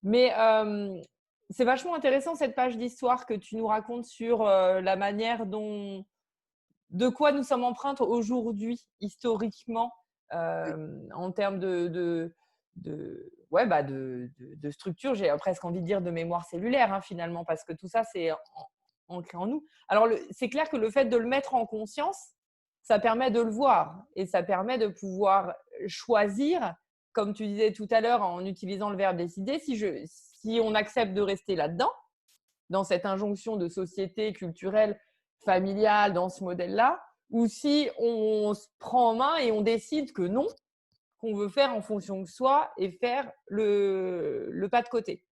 Mais c'est vachement intéressant cette page d'histoire que tu nous racontes sur la manière dont, de quoi nous sommes empreintes aujourd'hui, historiquement, Oui, en termes ouais, bah de structure. J'ai presque envie de dire de mémoire cellulaire, hein, finalement, parce que tout ça, c'est ancré en nous. Alors, c'est clair que le fait de le mettre en conscience, ça permet de le voir et ça permet de pouvoir choisir, comme tu disais tout à l'heure en utilisant le verbe décider, si on accepte de rester là-dedans, dans cette injonction de société culturelle, familiale, dans ce modèle-là, ou si on se prend en main et on décide que non, qu'on veut faire en fonction de soi et faire le pas de côté.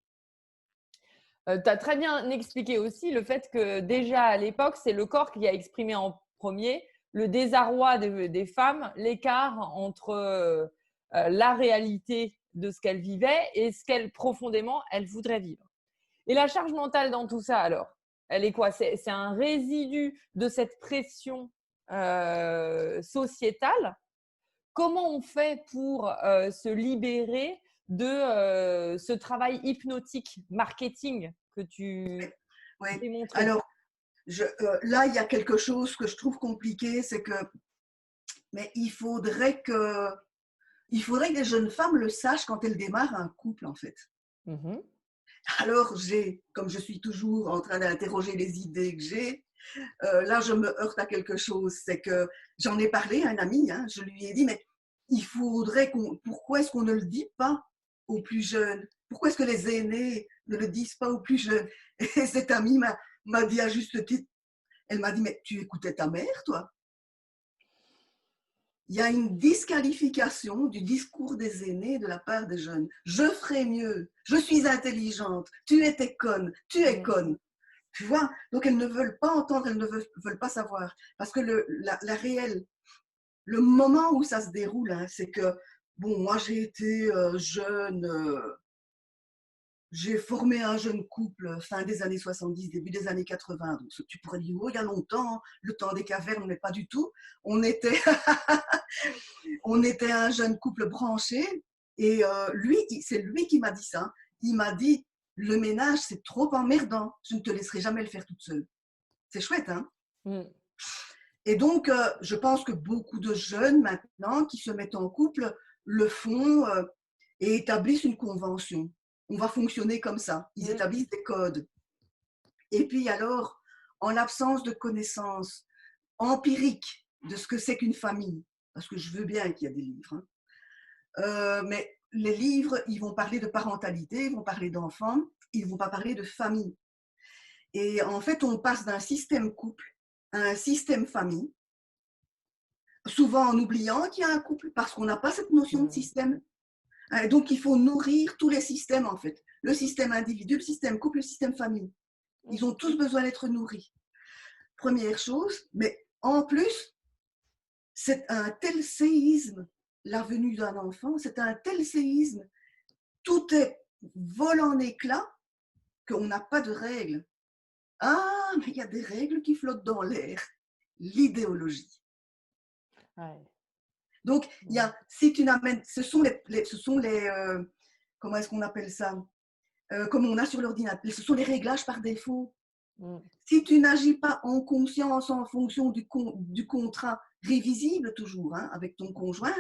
Tu as très bien expliqué aussi le fait que déjà à l'époque, c'est le corps qui a exprimé en premier le désarroi des femmes, l'écart entre la réalité de ce qu'elles vivaient et ce qu'elles profondément elles voudraient vivre. Et la charge mentale dans tout ça, alors, elle est quoi? C'est un résidu de cette pression sociétale. Comment on fait pour se libérer de ce travail hypnotique, marketing que tu oui, oui. démontrais? Alors, là, il y a quelque chose que je trouve compliqué, c'est que mais il faudrait que les jeunes femmes le sachent quand elles démarrent un couple, en fait. Mhm. Alors, comme je suis toujours en train d'interroger les idées que j'ai, là, je me heurte à quelque chose. C'est que j'en ai parlé à un ami, hein, je lui ai dit, mais pourquoi est-ce qu'on ne le dit pas aux plus jeunes? Pourquoi est-ce que les aînés ne le disent pas aux plus jeunes? Et cette amie m'a dit à juste titre, elle m'a dit, mais tu écoutais ta mère, toi? Il y a une disqualification du discours des aînés de la part des jeunes. Je ferai mieux, je suis intelligente, tu étais conne, tu es Mhm. conne. Tu vois? Donc elles ne veulent pas entendre, elles ne veulent pas savoir. Parce que le moment où ça se déroule, hein, c'est que, bon, moi j'ai été jeune, j'ai formé un jeune couple fin des années 70, début des années 80. Donc tu pourrais dire, oh, il y a longtemps, le temps des cavernes, mais pas du tout. On était, on était un jeune couple branché et c'est lui qui m'a dit ça. Il m'a dit, le ménage, c'est trop emmerdant. Je ne te laisserai jamais le faire toute seule. C'est chouette, hein? Mhm. Et donc, je pense que beaucoup de jeunes maintenant qui se mettent en couple le font et établissent une convention. On va fonctionner comme ça. Ils Mhm. établissent des codes. Et puis alors, en l'absence de connaissances empiriques de ce que c'est qu'une famille, parce que je veux bien qu'il y ait des livres, hein, mais les livres, ils vont parler de parentalité, ils vont parler d'enfants, ils ne vont pas parler de famille. Et en fait, on passe d'un système couple à un système famille, souvent en oubliant qu'il y a un couple, parce qu'on n'a pas cette notion de Mhm. système. Donc, il faut nourrir tous les systèmes, en fait. Le système individu, le système couple, le système famille. Ils ont tous besoin d'être nourris. Première chose, mais en plus, c'est un tel séisme, la venue d'un enfant, c'est un tel séisme, tout est vol en éclats qu'on n'a pas de règles. Ah, mais il y a des règles qui flottent dans l'air. L'idéologie. Ouais. Donc, Mhm. si tu n'amènes, comment est-ce qu'on appelle ça? Comme on a sur l'ordinateur, ce sont les réglages par défaut. Mhm. Si tu n'agis pas en conscience en fonction du contrat révisible toujours, hein, avec ton conjoint,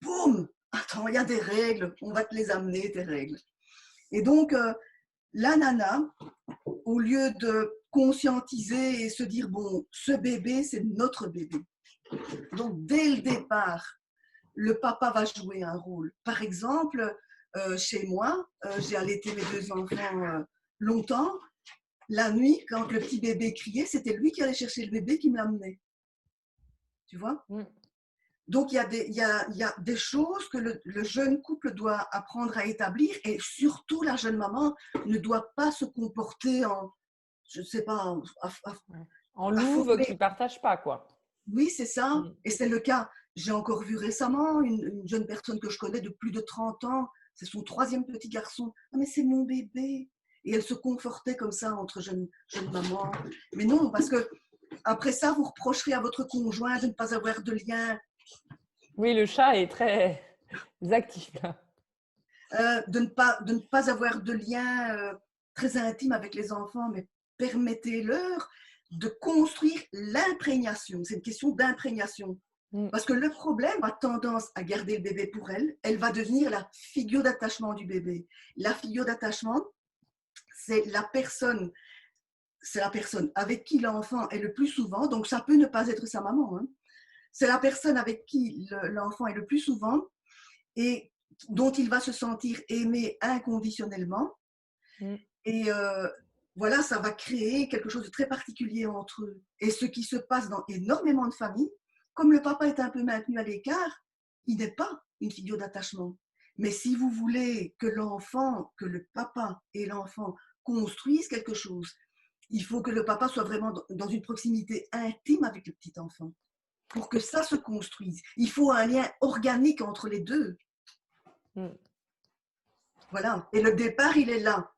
boum, attends, il y a des règles, on va te les amener, tes règles. Et donc, la nana, au lieu de conscientiser et se dire, bon, ce bébé, c'est notre bébé. Donc, dès le départ, le papa va jouer un rôle. Par exemple, chez moi, j'ai allaité mes deux enfants longtemps. La nuit, quand le petit bébé criait, c'était lui qui allait chercher le bébé qui me l'amenait. Tu vois? Mhm. Donc, il y a des choses que le jeune couple doit apprendre à établir et surtout la jeune maman ne doit pas se comporter je ne sais pas, Ouais. En à louve former. qui partage pas, quoi. Oui, c'est ça. Mhm. Et c'est le cas. J'ai encore vu récemment une jeune personne que je connais de plus de 30 ans. C'est son troisième petit garçon. Ah, mais c'est mon bébé. Et elle se confortait comme ça entre jeunes mamans. Mais non, parce que après ça, vous reprocherez à votre conjoint de ne pas avoir de lien. Oui, le chat est très actif là. de ne pas avoir de lien très intime avec les enfants, mais permettez-leur de construire l'imprégnation. C'est une question d'imprégnation. Mm. Parce que le problème a tendance à garder le bébé pour elle. Elle va devenir la figure d'attachement du bébé. La figure d'attachement, c'est la personne avec qui l'enfant est le plus souvent, donc ça peut ne pas être sa maman, hein. C'est la personne avec qui l'enfant est le plus souvent et dont il va se sentir aimé inconditionnellement. Mm. Et voilà, ça va créer quelque chose de très particulier entre eux. Et ce qui se passe dans énormément de familles, comme le papa est un peu maintenu à l'écart, il n'est pas une figure d'attachement. Mais si vous voulez que l'enfant, que le papa et l'enfant construisent quelque chose, il faut que le papa soit vraiment dans une proximité intime avec le petit enfant. Pour que ça se construise, il faut un lien organique entre les deux. Mm. Voilà. Et le départ, il est là.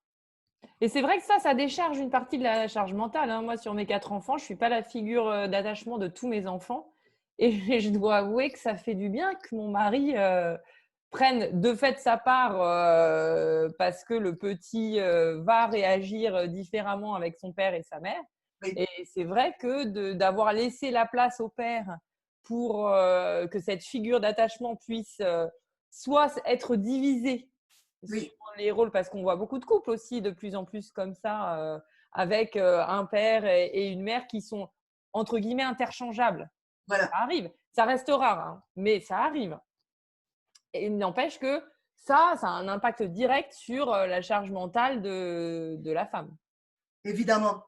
Et c'est vrai que ça décharge une partie de la charge mentale, hein. Moi, sur mes 4 enfants, je ne suis pas la figure d'attachement de tous mes enfants. Et je dois avouer que ça fait du bien que mon mari prenne de fait sa part parce que le petit va réagir différemment avec son père et sa mère. Oui. Et c'est vrai que d'avoir laissé la place au père pour que cette figure d'attachement puisse soit être divisée sur Oui. les rôles, parce qu'on voit beaucoup de couples aussi de plus en plus comme ça, avec un père et une mère qui sont entre guillemets interchangeables. Ça Voilà. arrive, ça reste rare, hein, mais ça arrive. Et il n'empêche que ça a un impact direct sur la charge mentale de la femme. Évidemment.